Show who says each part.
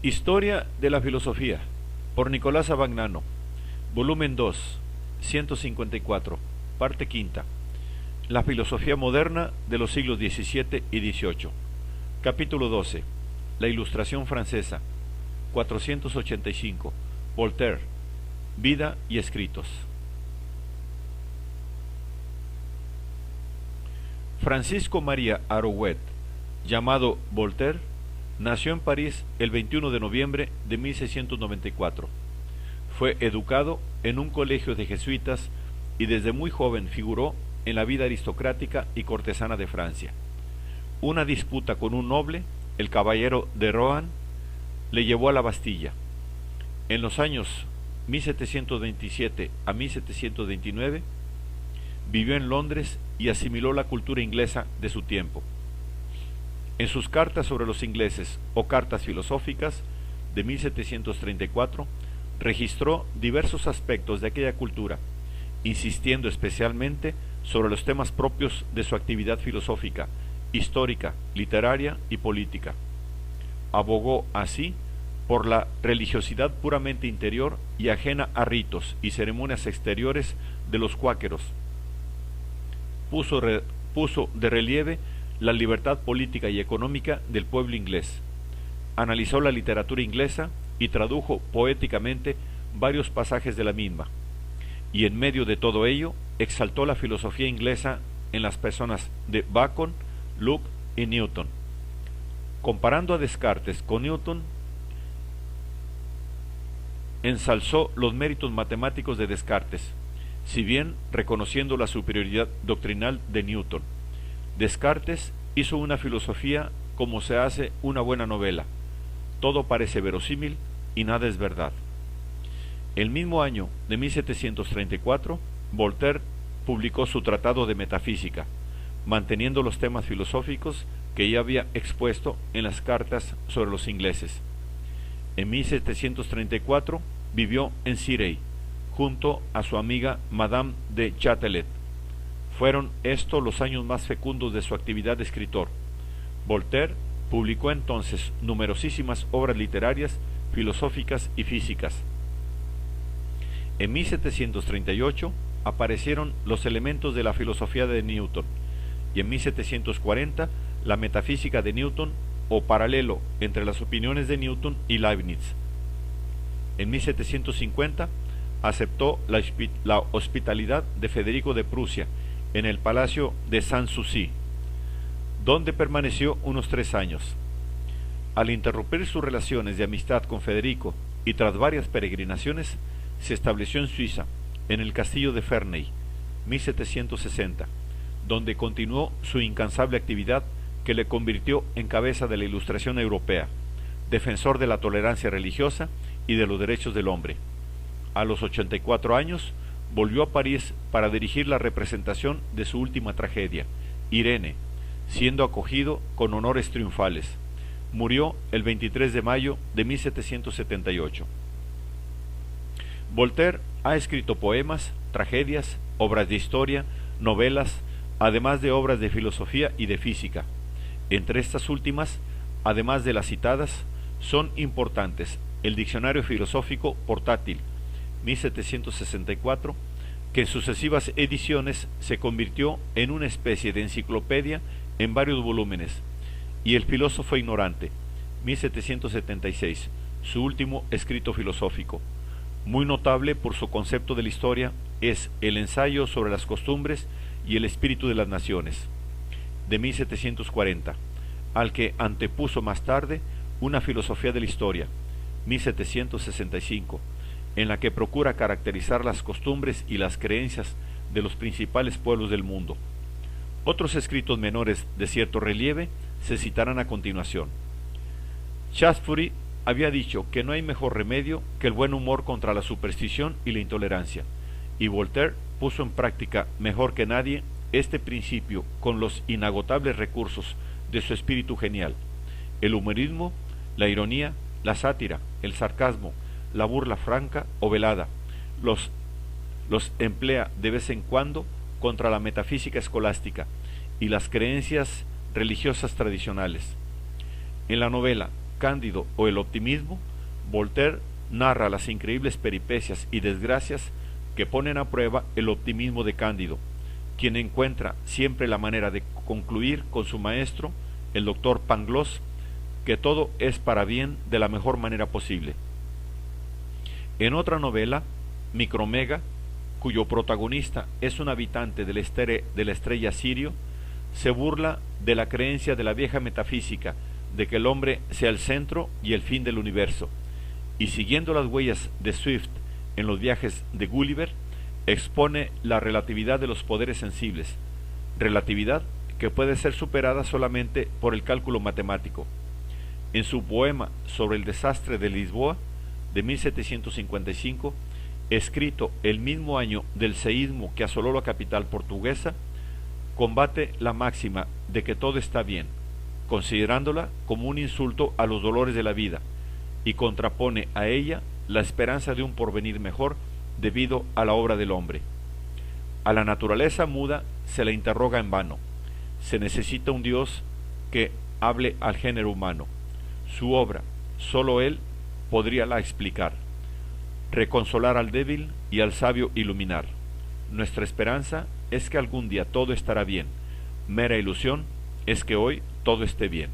Speaker 1: Historia de la filosofía, por Nicolás Abagnano, volumen 2, 154, parte quinta. La filosofía moderna de los siglos XVII y XVIII. Capítulo 12. La Ilustración francesa. 485. Voltaire. Vida y escritos. Francisco María Arouet, llamado Voltaire, nació en París el 21 de noviembre de 1694. Fue educado en un colegio de jesuitas y desde muy joven figuró en la vida aristocrática y cortesana de Francia. Una disputa con un noble, el caballero de Rohan, le llevó a la Bastilla. En los años 1727 a 1729 vivió en Londres y asimiló la cultura inglesa de su tiempo. En sus cartas sobre los ingleses o cartas filosóficas de 1734 registró diversos aspectos de aquella cultura, insistiendo especialmente sobre los temas propios de su actividad filosófica, histórica, literaria y política. Abogó así por la religiosidad puramente interior y ajena a ritos y ceremonias exteriores de los cuáqueros. Puso de relieve la libertad política y económica del pueblo inglés. Analizó la literatura inglesa y tradujo poéticamente varios pasajes de la misma. Y en medio de todo ello, exaltó la filosofía inglesa en las personas de Bacon, Locke y Newton. Comparando a Descartes con Newton, ensalzó los méritos matemáticos de Descartes, si bien reconociendo la superioridad doctrinal de Newton. Descartes hizo una filosofía como se hace una buena novela. Todo parece verosímil y nada es verdad. El mismo año de 1734, Voltaire publicó su Tratado de Metafísica, manteniendo los temas filosóficos que ya había expuesto en las cartas sobre los ingleses. En 1734 vivió en Cirey, junto a su amiga Madame de Châtelet. Fueron estos los años más fecundos de su actividad de escritor. Voltaire publicó entonces numerosísimas obras literarias, filosóficas y físicas. En 1738 aparecieron los elementos de la filosofía de Newton y en 1740 la metafísica de Newton o paralelo entre las opiniones de Newton y Leibniz. En 1750 aceptó la hospitalidad de Federico de Prusia en el Palacio de Sanssouci, donde permaneció unos 3 años. Al interrumpir sus relaciones de amistad con Federico y tras varias peregrinaciones, se estableció en Suiza, en el castillo de Ferney, 1760, donde continuó su incansable actividad que le convirtió en cabeza de la Ilustración europea, defensor de la tolerancia religiosa y de los derechos del hombre. A los 84 años, volvió a París para dirigir la representación de su última tragedia, Irene, siendo acogido con honores triunfales. Murió el 23 de mayo de 1778. Voltaire ha escrito poemas, tragedias, obras de historia, novelas, además de obras de filosofía y de física. Entre estas últimas, además de las citadas, son importantes el Diccionario Filosófico Portátil, 1764, que en sucesivas ediciones se convirtió en una especie de enciclopedia en varios volúmenes, y El Filósofo Ignorante, 1776, su último escrito filosófico. Muy notable por su concepto de la historia es El ensayo sobre las costumbres y el espíritu de las naciones, de 1740, al que antepuso más tarde Una filosofía de la historia, 1765, en la que procura caracterizar las costumbres y las creencias de los principales pueblos del mundo. Otros escritos menores de cierto relieve se citarán a continuación. Shaftesbury había dicho que no hay mejor remedio que el buen humor contra la superstición y la intolerancia, y Voltaire puso en práctica mejor que nadie este principio con los inagotables recursos de su espíritu genial: el humorismo, la ironía, la sátira, el sarcasmo, la burla franca o velada. Los emplea de vez en cuando contra la metafísica escolástica y las creencias religiosas tradicionales. En la novela Cándido o el optimismo, Voltaire narra las increíbles peripecias y desgracias que ponen a prueba el optimismo de Cándido, quien encuentra siempre la manera de concluir con su maestro, el doctor Pangloss, que todo es para bien de la mejor manera posible. En otra novela, Micromega, cuyo protagonista es un habitante de la estrella Sirio, se burla de la creencia de la vieja metafísica de que el hombre sea el centro y el fin del universo, y siguiendo las huellas de Swift en los viajes de Gulliver, expone la relatividad de los poderes sensibles, relatividad que puede ser superada solamente por el cálculo matemático. En su poema sobre el desastre de Lisboa, de 1755, escrito el mismo año del seísmo que asoló la capital portuguesa, combate la máxima de que todo está bien, considerándola como un insulto a los dolores de la vida, y contrapone a ella la esperanza de un porvenir mejor debido a la obra del hombre. A la naturaleza muda se la interroga en vano. Se necesita un Dios que hable al género humano. Su obra, sólo Él podría la explicar, reconsolar al débil y al sabio iluminar. Nuestra esperanza es que algún día todo estará bien. Mera ilusión es que hoy todo esté bien.